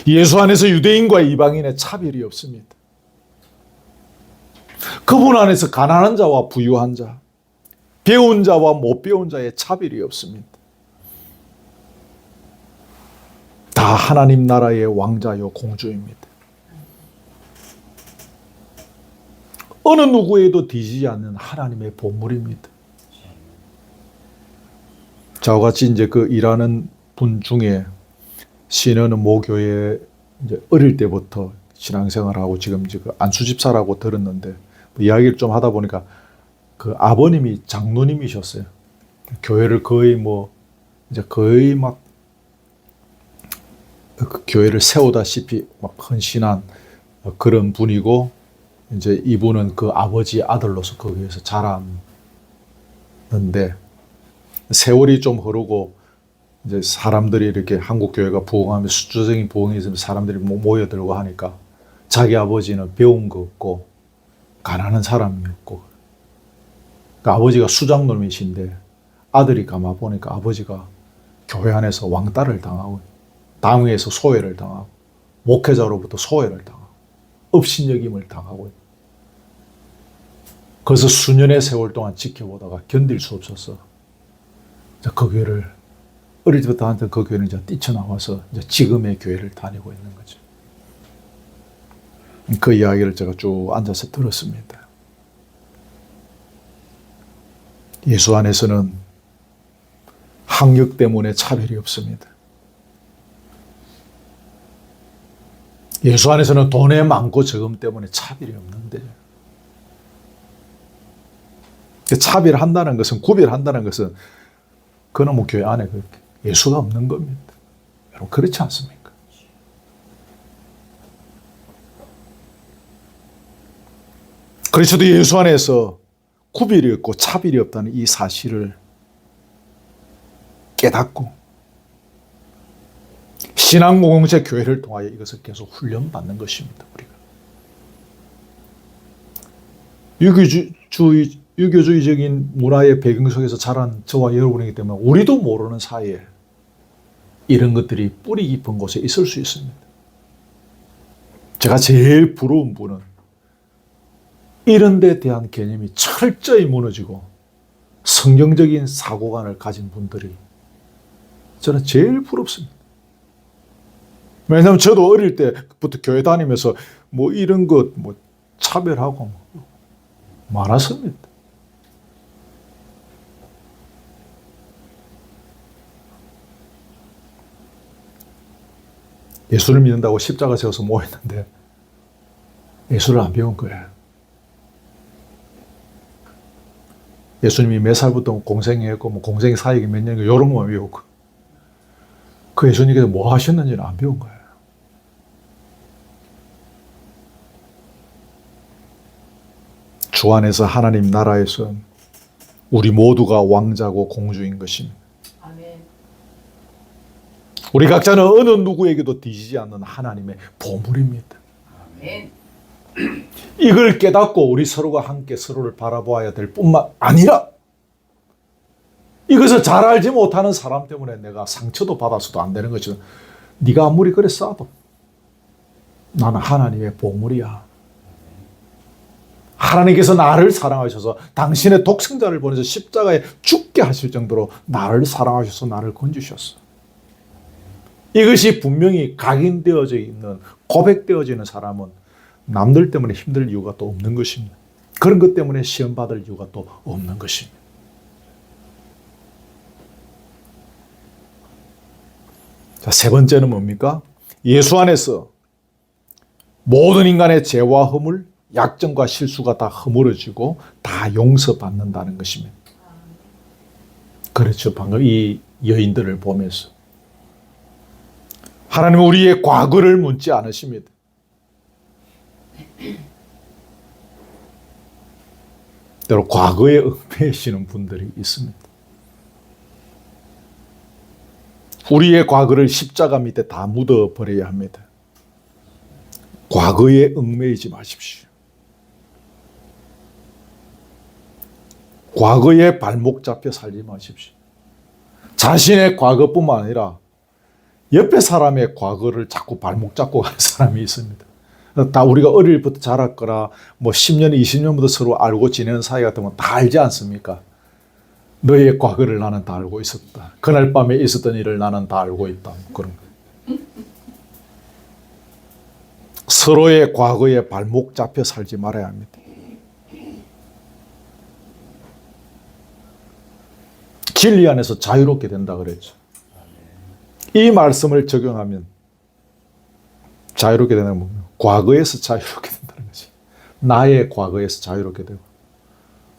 예수 안에서 유대인과 이방인의 차별이 없습니다. 그분 안에서 가난한 자와 부유한 자, 배운 자와 못 배운 자의 차별이 없습니다. 다 하나님 나라의 왕자요 공주입니다. 어느 누구에도 뒤지지 않는 하나님의 보물입니다. 저와 같이 이제 그 일하는 분 중에 신현은 모교에 이제 어릴 때부터 신앙생활하고 지금 이제 그 안수집사라고 들었는데 이야기를 좀 하다 보니까 그 아버님이 장로님이셨어요. 교회를 거의 뭐 이제 거의 막 그 교회를 세우다시피 막 헌신한 그런 분이고 이제 이분은 그 아버지 아들로서 거기에서 자랐는데 세월이 좀 흐르고 이제 사람들이 이렇게 한국 교회가 부흥하면 수주적인 부흥이 있으면 사람들이 모여들고 하니까 자기 아버지는 배운 거 없고 가난한 사람이었고 그 아버지가 수장놈이신데 아들이 가만 보니까 아버지가 교회 안에서 왕따를 당하고 당회에서 소외를 당하고 목회자로부터 소외를 당하고 업신여김을 당하고 그래서 수년의 세월 동안 지켜보다가 견딜 수 없어서 그 교회를 어릴 때부터 한테 그 교회는 이제 뛰쳐나와서 이제 지금의 교회를 다니고 있는 거죠. 그 이야기를 제가 쭉 앉아서 들었습니다. 예수 안에서는 학력 때문에 차별이 없습니다. 예수 안에서는 돈의 많고 적음 때문에 차별이 없는데 차별한다는 것은 구별한다는 것은 그놈의 교회 안에 예수가 없는 겁니다. 여러분 그렇지 않습니까? 그리스도 예수 안에서 구별이 없고 차별이 없다는 이 사실을 깨닫고 신앙 공동체 교회를 통하여 이것을 계속 훈련받는 것입니다. 우리가 유교주의적인 문화의 배경 속에서 자란 저와 여러분이기 때문에 우리도 모르는 사이에 이런 것들이 뿌리 깊은 곳에 있을 수 있습니다. 제가 제일 부러운 분은 이런 데 대한 개념이 철저히 무너지고 성경적인 사고관을 가진 분들이 저는 제일 부럽습니다. 왜냐하면 저도 어릴 때부터 교회 다니면서 뭐 이런 것 뭐 차별하고 많았습니다. 예수를 믿는다고 십자가 세워서 모였는데 예수를 안 배운 거예요. 예수님이 몇 살부터 공생했고 뭐 공생의 사역이 몇 년이고 이런 것만 배우고 그 예수님께서 뭐 하셨는지는 안 배운 거예요. 주 안에서 하나님 나라에서 우리 모두가 왕자고 공주인 것입니다. 아멘. 우리 각자는 어느 누구에게도 뒤지지 않는 하나님의 보물입니다. 아멘. 이걸 깨닫고 우리 서로가 함께 서로를 바라보아야 될 뿐만 아니라 이것을 잘 알지 못하는 사람 때문에 내가 상처도 받아서도 안 되는 것이죠. 네가 아무리 그래 싸도 나는 하나님의 보물이야. 하나님께서 나를 사랑하셔서 당신의 독생자를 보내서 십자가에 죽게 하실 정도로 나를 사랑하셔서 나를 건지셨어. 이것이 분명히 각인되어져 있는 고백되어지는 사람은 남들 때문에 힘들 이유가 또 없는 것입니다. 그런 것 때문에 시험 받을 이유가 또 없는 것입니다. 자, 세 번째는 뭡니까? 예수 안에서 모든 인간의 죄와 허물, 약점과 실수가 다 허물어지고 다 용서받는다는 것입니다. 그렇죠. 방금 이 여인들을 보면서 하나님은 우리의 과거를 묻지 않으십니다. 때로 과거에 얽매이시는 분들이 있습니다. 우리의 과거를 십자가 밑에 다 묻어버려야 합니다. 과거에 얽매이지 마십시오. 과거에 발목 잡혀 살지 마십시오. 자신의 과거뿐만 아니라 옆에 사람의 과거를 자꾸 발목 잡고 가는 사람이 있습니다. 다 우리가 어릴 때부터 자랐거나 뭐 10년, 20년부터 서로 알고 지내는 사이 같으면 다 알지 않습니까? 너의 과거를 나는 다 알고 있었다. 그날 밤에 있었던 일을 나는 다 알고 있다. 그런 거. 서로의 과거에 발목 잡혀 살지 말아야 합니다. 진리 안에서 자유롭게 된다 그랬죠. 이 말씀을 적용하면 자유롭게 되는 겁니다. 과거에서 자유롭게 된다는 것이. 나의 과거에서 자유롭게 되고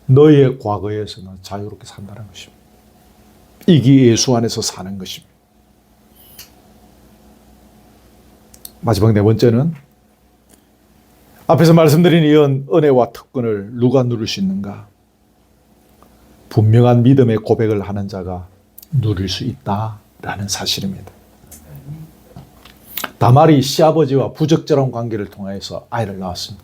너의 과거에서 난 자유롭게 산다는 것입니다. 이게 예수 안에서 사는 것입니다. 마지막 네 번째는 앞에서 말씀드린 이 은혜와 특권을 누가 누릴 수 있는가? 분명한 믿음의 고백을 하는 자가 누릴 수 있다라는 사실입니다. 다말이 시아버지와 부적절한 관계를 통해서 아이를 낳았습니다.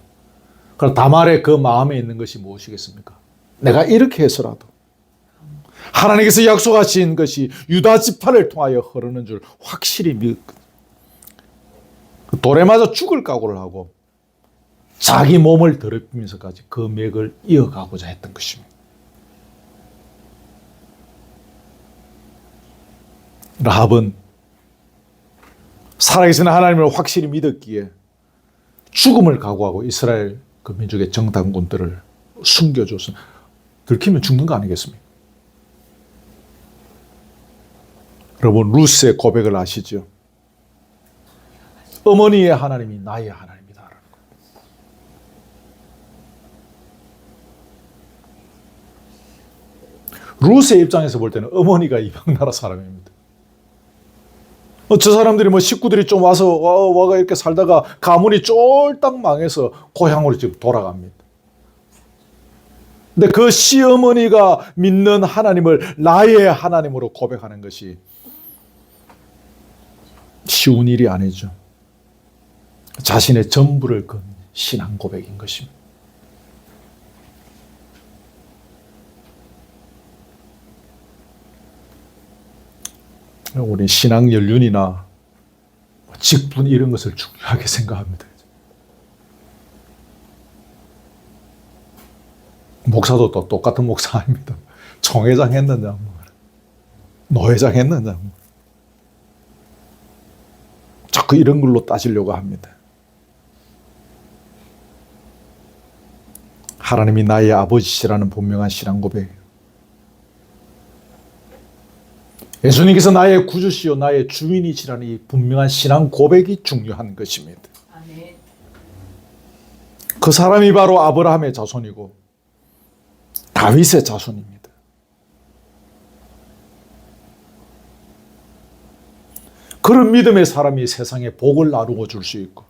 그럼 다말의 그 마음에 있는 것이 무엇이겠습니까? 내가 이렇게 해서라도 하나님께서 약속하신 것이 유다 지파를 통하여 흐르는 줄 확실히 믿었거든요. 돌에 맞아 죽을 각오를 하고 자기 몸을 더럽히면서까지 그 맥을 이어가고자 했던 것입니다. 라합은 살아계신 하나님을 확실히 믿었기에 죽음을 각오하고 이스라엘 그 민족의 정탐꾼들을 숨겨줘서 들키면 죽는 거 아니겠습니까? 여러분 루스의 고백을 아시죠? 어머니의 하나님이 나의 하나님이다. 루스의 입장에서 볼 때는 어머니가 이방 나라 사람입니다. 저 사람들이 식구들이 좀 와가 이렇게 살다가 가문이 쫄딱 망해서 고향으로 지금 돌아갑니다. 근데 그 시어머니가 믿는 하나님을 나의 하나님으로 고백하는 것이 쉬운 일이 아니죠. 자신의 전부를 건 신앙 고백인 것입니다. 우리 신앙 연륜이나 직분 이런 것을 중요하게 생각합니다. 목사도 또 똑같은 목사 아닙니다. 총회장 했느냐, 노회장 했느냐. 자꾸 이런 걸로 따지려고 합니다. 하나님이 나의 아버지시라는 분명한 신앙 고백. 예수님께서 나의 구주시요 나의 주인이시라는 이 분명한 신앙 고백이 중요한 것입니다. 아멘. 그 사람이 바로 아브라함의 자손이고 다윗의 자손입니다. 그런 믿음의 사람이 세상에 복을 나누어 줄 수 있고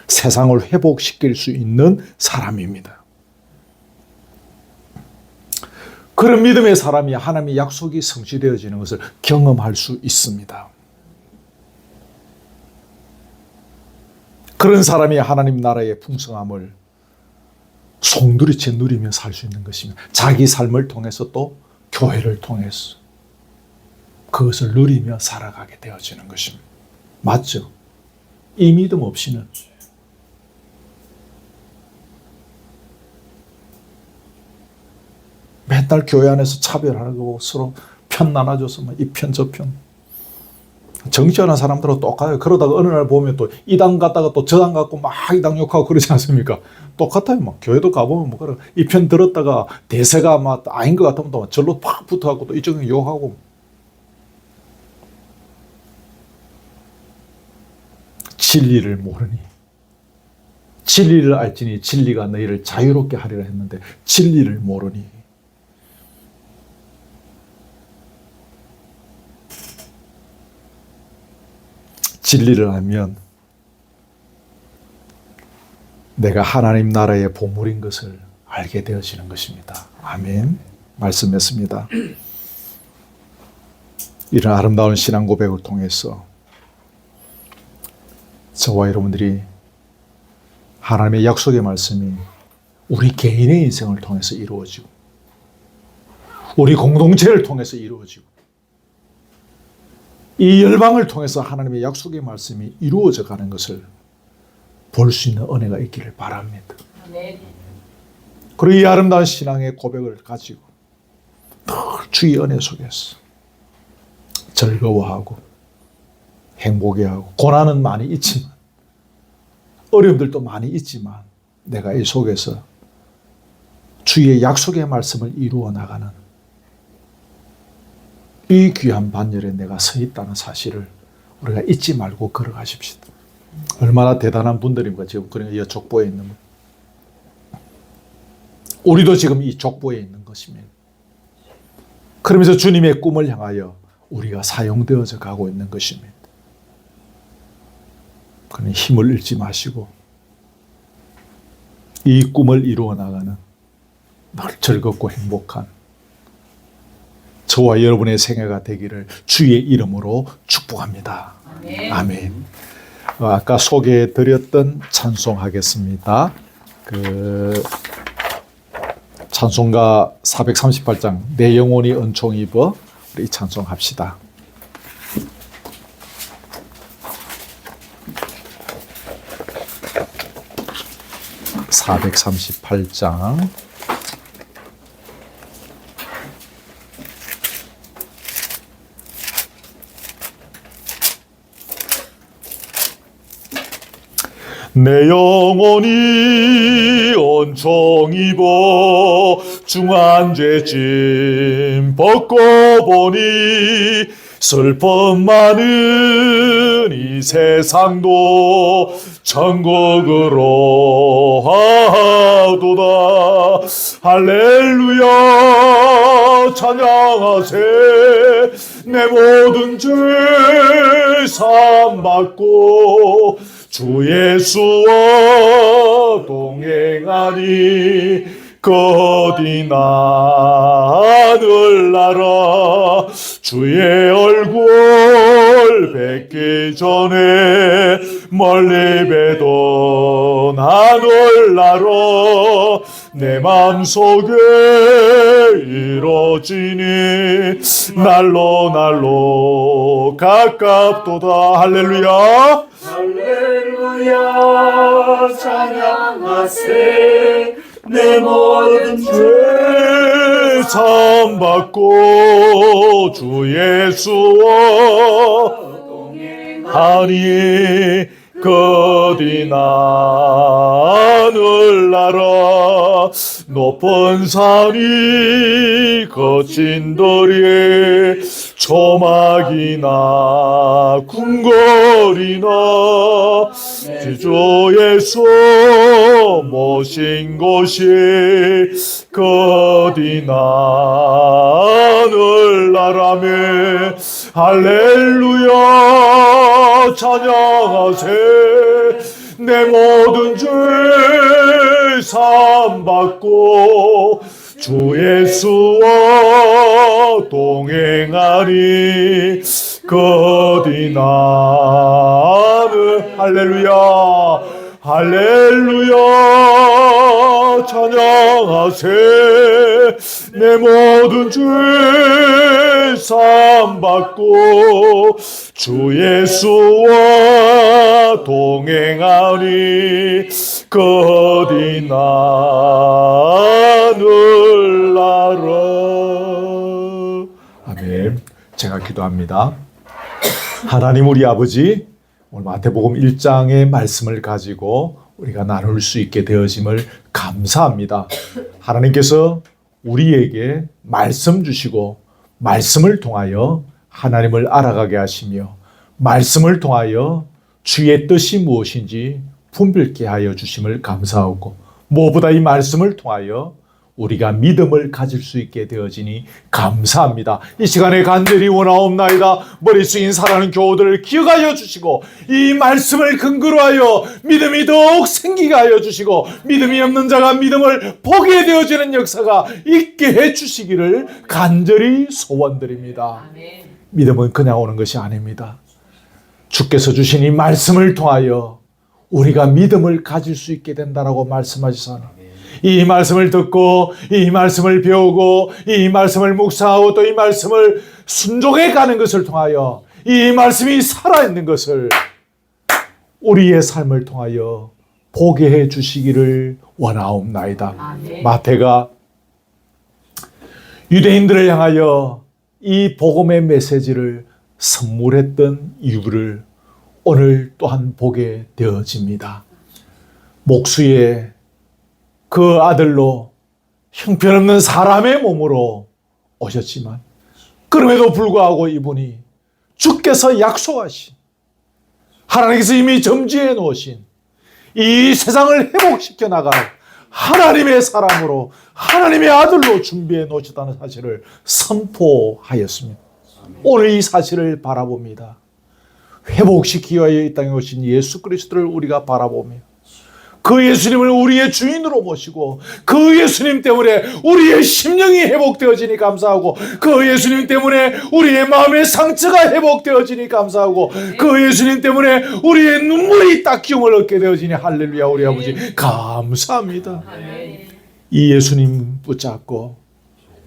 세상을 회복시킬 수 있는 사람입니다. 그런 믿음의 사람이 하나님의 약속이 성취되어지는 것을 경험할 수 있습니다. 그런 사람이 하나님 나라의 풍성함을 송두리째 누리며 살 수 있는 것입니다. 자기 삶을 통해서 또 교회를 통해서 그것을 누리며 살아가게 되어지는 것입니다. 맞죠? 이 믿음 없이는 맨날 교회 안에서 차별하고 서로 편 나눠줘서 이 편 저 편. 정치하는 사람들은 똑같아요. 그러다가 어느 날 보면 또 이 당 갔다가 또 저 당 갔고 막 이 당 욕하고 그러지 않습니까? 똑같아요. 막 교회도 가보면 뭐 그래 이 편 들었다가 대세가 막 아닌 것 같으면 또 절로 팍 붙어갖고 또 이쪽에 욕하고. 진리를 모르니 진리를 알지니 진리가 너희를 자유롭게 하리라 했는데 진리를 모르니 진리를 알면 내가 하나님 나라의 보물인 것을 알게 되어지는 것입니다. 아멘. 말씀했습니다. 이런 아름다운 신앙 고백을 통해서 저와 여러분들이 하나님의 약속의 말씀이 우리 개인의 인생을 통해서 이루어지고 우리 공동체를 통해서 이루어지고 이 열방을 통해서 하나님의 약속의 말씀이 이루어져 가는 것을 볼 수 있는 은혜가 있기를 바랍니다. 네. 그리고 이 아름다운 신앙의 고백을 가지고 늘 주의 은혜 속에서 즐거워하고 행복해하고 고난은 많이 있지만 어려움들도 많이 있지만 내가 이 속에서 주의 약속의 말씀을 이루어 나가는 이 귀한 반열에 내가 서 있다는 사실을 우리가 잊지 말고 걸어가십시다. 얼마나 대단한 분들입니까? 지금 그러니까 이 족보에 있는 분. 우리도 지금 이 족보에 있는 것입니다. 그러면서 주님의 꿈을 향하여 우리가 사용되어져 가고 있는 것입니다. 그러니 힘을 잃지 마시고 이 꿈을 이루어 나가는 늘 즐겁고 행복한 저와 여러분의 생애가 되기를 주의 이름으로 축복합니다. 아멘. 아멘. 아까 소개해 드렸던 찬송하겠습니다. 찬송가 438장 내 영혼이 은총 입어 우리 찬송합시다. 438장 내 영혼이 은총 입어 중한 죄짐 벗고 보니 슬픔 많은 이 세상도 천국으로 하도다. 할렐루야 찬양하세. 내 모든 죄 사함받고 주 예수와 동행하니 거디 하늘나라. 주의 얼굴 뵙기 전에 멀리 뵈던 하늘나라. 내 맘속에 이루어지니 날로 가깝도다. 할렐루야 할렐루야 찬양하세. 내 모든 죄 사함받고 주 예수와 동행하니 거디 하늘나라. 높은 산이 거친 도리에 초막이나 궁궐이나 주 예수 모신 곳이 거디 하늘나라며. 할렐루야 찬양하세. 내 모든 죄 사함받고 주 예수와 동행하니 거디 나는. 할렐루야 할렐루야 찬양하세. 내 모든 죄 사함받고 주 예수와 동행하니 거디 하늘나라. 아멘. 제가 기도합니다. 하나님 우리 아버지, 오늘 마태복음 1장의 말씀을 가지고 우리가 나눌 수 있게 되어짐을 감사합니다. 하나님께서 우리에게 말씀 주시고 말씀을 통하여 하나님을 알아가게 하시며 말씀을 통하여 주의 뜻이 무엇인지 분별케 하여 주심을 감사하고, 무엇보다 이 말씀을 통하여 우리가 믿음을 가질 수 있게 되어지니 감사합니다. 이 시간에 간절히 원하옵나이다. 머리 숙인 사랑하는 교우들을 기억하여 주시고 이 말씀을 근거로 하여 믿음이 더욱 생기게 하여 주시고 믿음이 없는 자가 믿음을 보게 되어지는 역사가 있게 해주시기를 간절히 소원드립니다. 아멘. 믿음은 그냥 오는 것이 아닙니다. 주께서 주신 이 말씀을 통하여 우리가 믿음을 가질 수 있게 된다라고 말씀하시잖아요. 이 말씀을 듣고 이 말씀을 배우고 이 말씀을 묵상하고 또 이 말씀을 순종해 가는 것을 통하여 이 말씀이 살아있는 것을 우리의 삶을 통하여 보게 해 주시기를 원하옵나이다. 아멘. 마태가 유대인들을 향하여 이 복음의 메시지를 선물했던 이유를 오늘 또한 보게 되어집니다. 목수의 그 아들로 형편없는 사람의 몸으로 오셨지만 그럼에도 불구하고 이분이 주께서 약속하신 하나님께서 이미 점지해 놓으신 이 세상을 회복시켜 나갈 하나님의 사람으로 하나님의 아들로 준비해 놓으셨다는 사실을 선포하였습니다. 오늘 이 사실을 바라봅니다. 회복시키기 위하여 이 땅에 오신 예수 그리스도를 우리가 바라보며 그 예수님을 우리의 주인으로 모시고 그 예수님 때문에 우리의 심령이 회복되어지니 감사하고 그 예수님 때문에 우리의 마음의 상처가 회복되어지니 감사하고 그 예수님 때문에 우리의 눈물이 닦임을 얻게 되어지니 할렐루야 우리 아버지 감사합니다. 이 예수님 붙잡고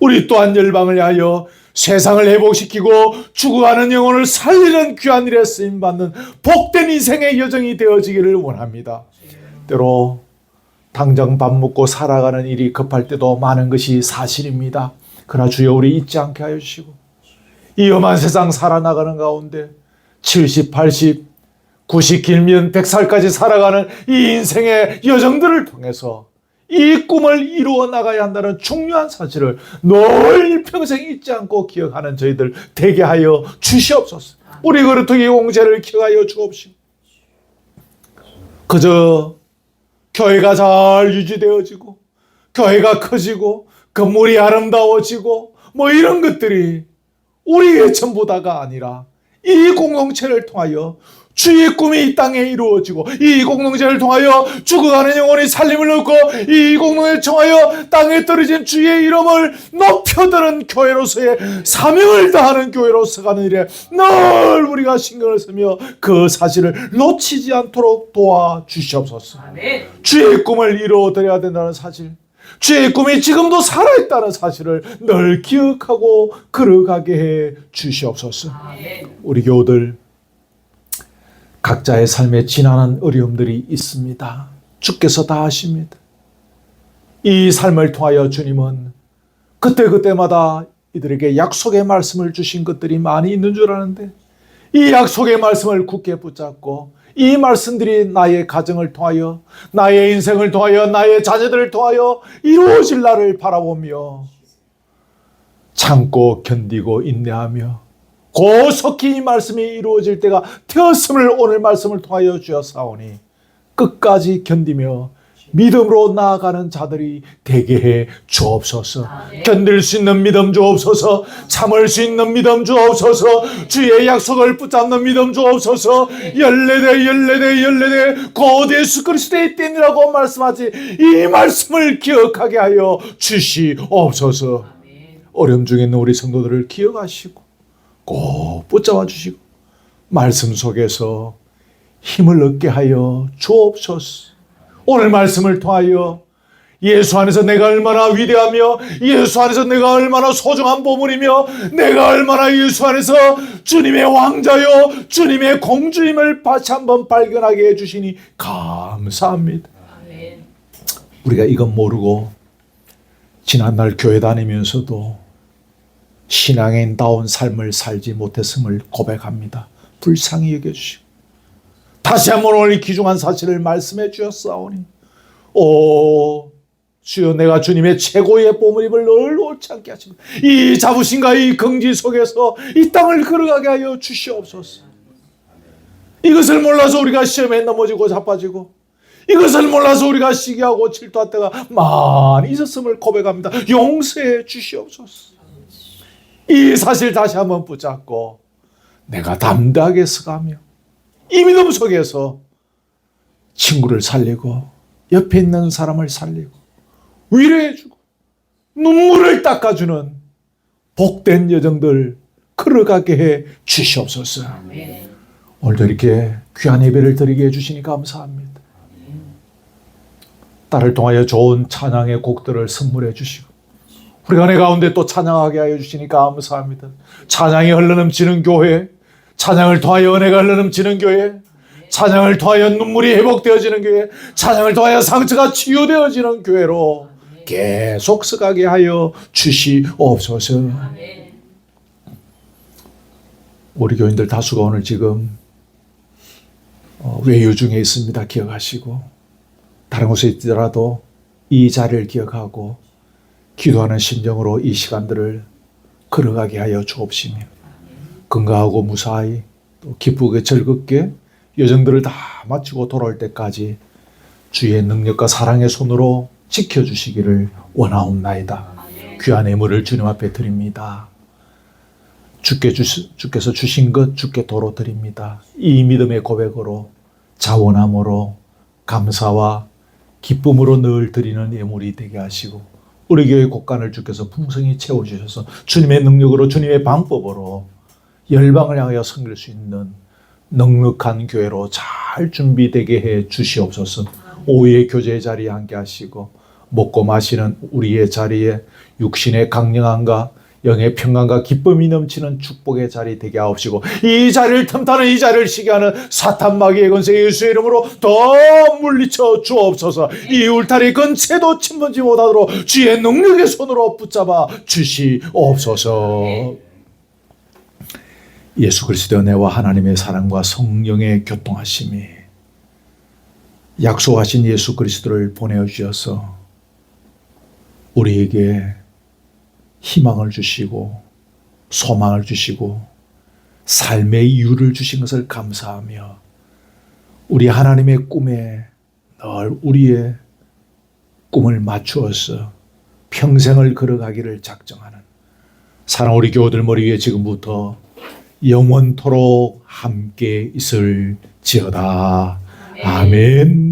우리 또한 열방을 위하여 세상을 회복시키고 죽어가는 영혼을 살리는 귀한 일에 쓰임받는 복된 인생의 여정이 되어지기를 원합니다. 때로 당장 밥 먹고 살아가는 일이 급할 때도 많은 것이 사실입니다. 그러나 주여 우리 잊지 않게 하여 주시고 이 험한 세상 살아나가는 가운데 70, 80, 90 길면 100살까지 살아가는 이 인생의 여정들을 통해서 이 꿈을 이루어 나가야 한다는 중요한 사실을 늘 평생 잊지 않고 기억하는 저희들 되게 하여 주시옵소서. 우리 그루터기 공제를 기억하여 주옵시고 그저 교회가 잘 유지되어지고 교회가 커지고 건물이 아름다워지고 뭐 이런 것들이 우리의 전부다가 아니라 이 공동체를 통하여 주의 꿈이 이 땅에 이루어지고 이 공동체를 통하여 죽어가는 영혼이 살림을 얻고 이 공동체를 통하여 땅에 떨어진 주의 이름을 높여드는 교회로서의 사명을 다하는 교회로서 가는 일에 늘 우리가 신경을 쓰며 그 사실을 놓치지 않도록 도와주시옵소서. 주의 꿈을 이루어드려야 된다는 사실, 주의 꿈이 지금도 살아있다는 사실을 늘 기억하고 걸어가게 해 주시옵소서. 우리 교우들 각자의 삶에 지난한 어려움들이 있습니다. 주께서 다 아십니다. 이 삶을 통하여 주님은 그때그때마다 이들에게 약속의 말씀을 주신 것들이 많이 있는 줄 아는데 이 약속의 말씀을 굳게 붙잡고 이 말씀들이 나의 가정을 통하여 나의 인생을 통하여 나의 자녀들을 통하여 이루어질 날을 바라보며 참고 견디고 인내하며 고속히 이 말씀이 이루어질 때가 되었음을 오늘 말씀을 통하여 주었사오니 끝까지 견디며 믿음으로 나아가는 자들이 되게 해 주옵소서. 견딜 수 있는 믿음 주옵소서. 참을 수 있는 믿음 주옵소서. 주의 약속을 붙잡는 믿음 주옵소서. 14대 곧 예수 그리스도의 띠니라고 말씀하지 이 말씀을 기억하게 하여 주시옵소서. 어려움 중에 있는 우리 성도들을 기억하시고 꼭 붙잡아 주시고 말씀 속에서 힘을 얻게 하여 주옵소서. 오늘 말씀을 통하여 예수 안에서 내가 얼마나 위대하며 예수 안에서 내가 얼마나 소중한 보물이며 내가 얼마나 예수 안에서 주님의 왕자요 주님의 공주임을 다시 한번 발견하게 해주시니 감사합니다. 우리가 이건 모르고 지난날 교회 다니면서도 신앙인다운 삶을 살지 못했음을 고백합니다. 불쌍히 여겨주시고 다시 한번 오늘 이 귀중한 사실을 말씀해 주셨사오니 오 주여 내가 주님의 최고의 보물임을 늘 옳지 않게 하시고 이 자부심과 이 긍지 속에서 이 땅을 걸어가게 하여 주시옵소서. 이것을 몰라서 우리가 시험에 넘어지고 자빠지고 이것을 몰라서 우리가 시기하고 질투할 때가 많이 있었음을 고백합니다. 용서해 주시옵소서. 이 사실 다시 한번 붙잡고 내가 담대하게 서가며 이 믿음 속에서 친구를 살리고 옆에 있는 사람을 살리고 위로해주고 눈물을 닦아주는 복된 여정들 걸어가게 해 주시옵소서. 오늘도 이렇게 귀한 예배를 드리게 해주시니 감사합니다. 딸을 통하여 좋은 찬양의 곡들을 선물해 주시고 우리가 내 가운데 또 찬양하게 하여 주시니 감사합니다. 찬양이 흘러넘치는 교회, 찬양을 통하여 은혜가 흘러넘치는 교회, 찬양을 통하여 눈물이 회복되어지는 교회, 찬양을 통하여 상처가 치유되어지는 교회로 계속 서가게 하여 주시옵소서. 우리 교인들 다수가 오늘 지금 외유 중에 있습니다. 기억하시고 다른 곳에 있더라도 이 자리를 기억하고 기도하는 심정으로 이 시간들을 걸어가게 하여 주옵시며 건강하고 무사히 또 기쁘게 즐겁게 여정들을 다 마치고 돌아올 때까지 주의 능력과 사랑의 손으로 지켜주시기를 원하옵나이다. 귀한 예물을 주님 앞에 드립니다. 주께서 주신 것 주께 도로 드립니다. 이 믿음의 고백으로 자원함으로 감사와 기쁨으로 늘 드리는 예물이 되게 하시고 우리 교회 곳간을 주께서 풍성히 채워주셔서 주님의 능력으로 주님의 방법으로 열방을 향하여 섬길 수 있는 넉넉한 교회로 잘 준비되게 해 주시옵소서. 오후의 교제의 자리에 함께 하시고 먹고 마시는 우리의 자리에 육신의 강령함과 영의 평강과 기쁨이 넘치는 축복의 자리 되게 하옵시고 이 자리를 틈타는 이 자리를 시기하는 사탄 마귀의 권세 예수의 이름으로 더 물리쳐 주옵소서. 이 울타리 근처에도 침범지 못하도록 주의 능력의 손으로 붙잡아 주시옵소서. 예수 그리스도의 은혜와 하나님의 사랑과 성령의 교통하심이 약속하신 예수 그리스도를 보내주셔서 우리에게 희망을 주시고 소망을 주시고 삶의 이유를 주신 것을 감사하며 우리 하나님의 꿈에 늘 우리의 꿈을 맞추어서 평생을 걸어가기를 작정하는 사랑 우리 교우들 머리 위에 지금부터 영원토록 함께 있을지어다. 아멘.